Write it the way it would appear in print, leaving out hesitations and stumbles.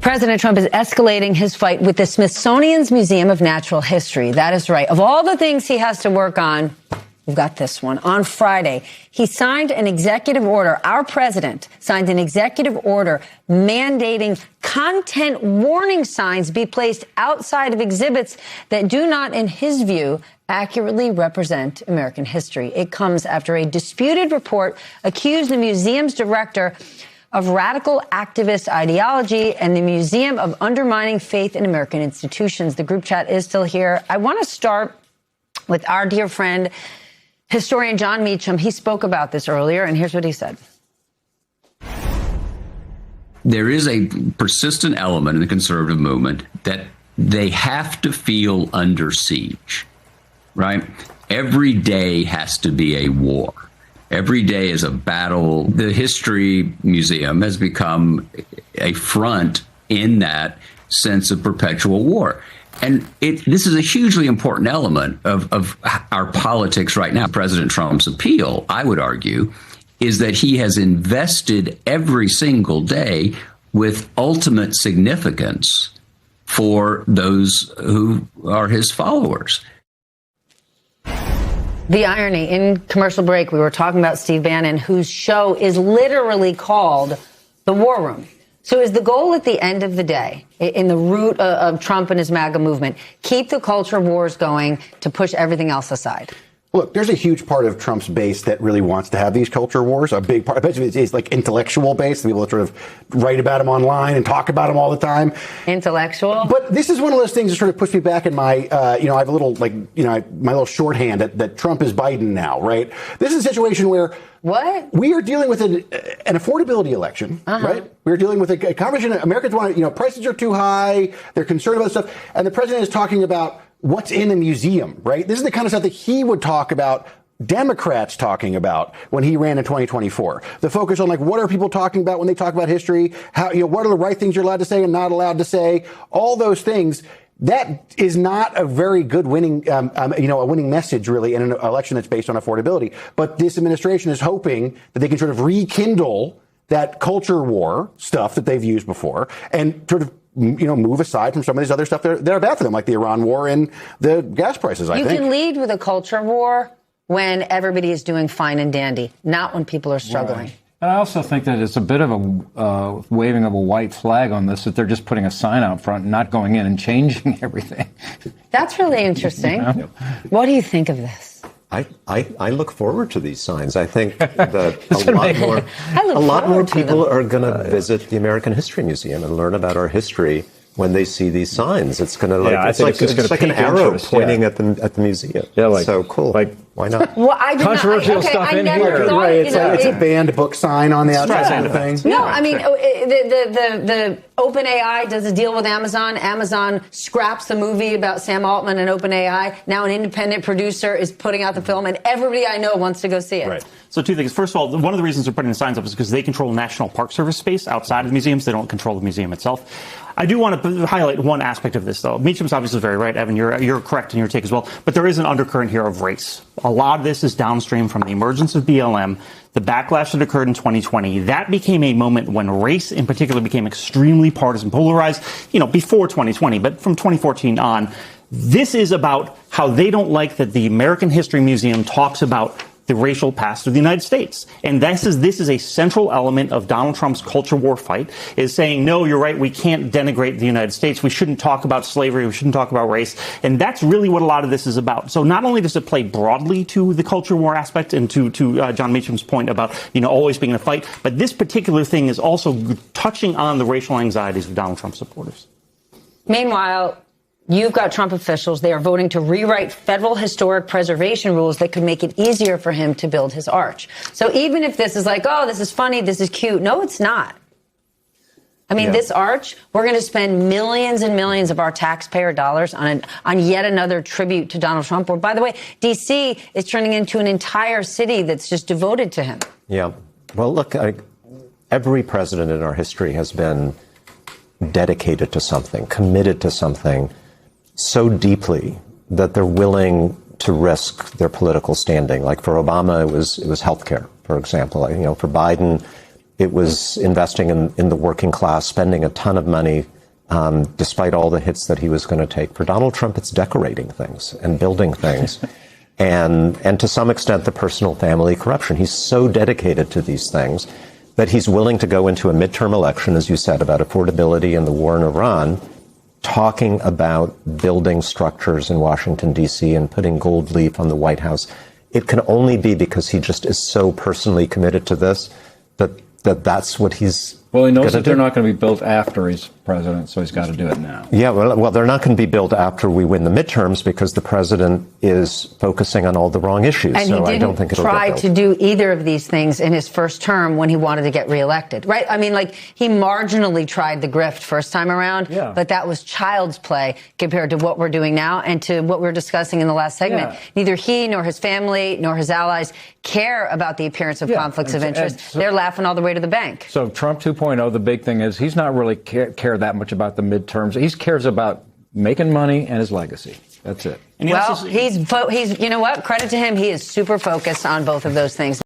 President Trump is escalating his fight with the Smithsonian's Museum of Natural History. That is right. Of all the things he has to work on, we've got this one. On Friday, he signed an executive order. Our president signed an executive order mandating content warning signs be placed outside of exhibits that do not, in his view, accurately represent American history. It comes after a disputed report accused the museum's director of radical activist ideology and the museum of undermining faith in American institutions. The group chat is still here. I want to start with our dear friend, historian Jon Meacham. He spoke about this earlier, and here's what he said. There is a persistent element in the conservative movement that they have to feel under siege, right? Every day has to be a war. Every day is a battle. The History Museum has become a front in that sense of perpetual war. And this is a hugely important element of our politics right now. President Trump's appeal, I would argue, is that he has invested every single day with ultimate significance for those who are his followers. The irony, in commercial break, we were talking about Steve Bannon, whose show is literally called The War Room. So is the goal at the end of the day, in the root of Trump and his MAGA movement, keep the culture wars going to push everything else aside? Look, there's a huge part of Trump's base that really wants to have these culture wars. A big part, especially it's like intellectual base. People that sort of write about him online and talk about him all the time. Intellectual. But this is one of those things that sort of push me back in my, I have a little my little shorthand that Trump is Biden now, right? This is a situation where what we are dealing with an affordability election, right? We're dealing with a conversation. Americans want, prices are too high. They're concerned about stuff, and the president is talking about what's in a museum, right? This is the kind of stuff that he would talk about, Democrats talking about when he ran in 2024. The focus on what are people talking about when they talk about history? How, what are the right things you're allowed to say and not allowed to say? All those things. That is not a very good winning, a winning message really in an election that's based on affordability. But this administration is hoping that they can sort of rekindle that culture war stuff that they've used before and sort of move aside from some of these other stuff that are bad for them, like the Iran war and the gas prices, I think. You can lead with a culture war when everybody is doing fine and dandy, not when people are struggling. Right. I also think that it's a bit of a waving of a white flag on this, that they're just putting a sign out front and not going in and changing everything. That's really interesting. What do you think of this? I look forward to these signs. I think that a lot more people are going to visit the American History Museum and learn about our history when they see these signs. It's going to it's like an arrow pointing at the museum. Yeah, so cool. Why not? Well, controversial stuff in here. Thought, it's a banned book sign on the outside of the thing. No, I mean, the OpenAI does a deal with Amazon. Amazon scraps the movie about Sam Altman and OpenAI. Now an independent producer is putting out the film, and everybody I know wants to go see it. Right. So two things. First of all, one of the reasons they're putting the signs up is because they control National Park Service space outside of the museums. They don't control the museum itself. I do want to highlight one aspect of this, though. Meacham's obviously very right, Evan. You're correct in your take as well. But there is an undercurrent here of race. A lot of this is downstream from the emergence of BLM, the backlash that occurred in 2020. That became a moment when race in particular became extremely partisan, polarized, before 2020, but from 2014 on. This is about how they don't like that the American History Museum talks about the racial past of the United States. And this is a central element of Donald Trump's culture war fight, is saying, no, you're right, we can't denigrate the United States. We shouldn't talk about slavery. We shouldn't talk about race. And that's really what a lot of this is about. So not only does it play broadly to the culture war aspect and to Jon Meacham's point about, always being in a fight, but this particular thing is also touching on the racial anxieties of Donald Trump supporters. Meanwhile, you've got Trump officials. They are voting to rewrite federal historic preservation rules that could make it easier for him to build his arch. So even if this is this is funny, this is cute. No, it's not. I mean, this arch, we're going to spend millions and millions of our taxpayer dollars on yet another tribute to Donald Trump. Or, by the way, D.C. is turning into an entire city that's just devoted to him. Yeah. Well, look, every president in our history has been dedicated to something, committed to something so deeply that they're willing to risk their political standing. Like for Obama, it was healthcare, for example. For Biden, it was investing in the working class, spending a ton of money despite all the hits that he was going to take. For Donald Trump, it's decorating things and building things. And to some extent, the personal family corruption. He's so dedicated to these things that he's willing to go into a midterm election, as you said, about affordability and the war in Iran, talking about building structures in Washington, D.C. and putting gold leaf on the White House. It can only be because he just is so personally committed to this that's what he's. Well, he knows that they're not going to be built after he's president, so he's got to do it now. Yeah, well, they're not going to be built after we win the midterms because the president is focusing on all the wrong issues. And so he I don't think didn't it'll try get to do either of these things in his first term when he wanted to get reelected, right? I mean, like, he marginally tried the grift first time around, but that was child's play compared to what we're doing now and to what we were discussing in the last segment. Yeah. Neither he nor his family nor his allies care about the appearance of conflicts of interest. They're laughing all the way to the bank. So Trump 2.0, the big thing is he's not really care that much about the midterms. He cares about making money and his legacy. That's it. Well, he's you know what? Credit to him. He is super focused on both of those things.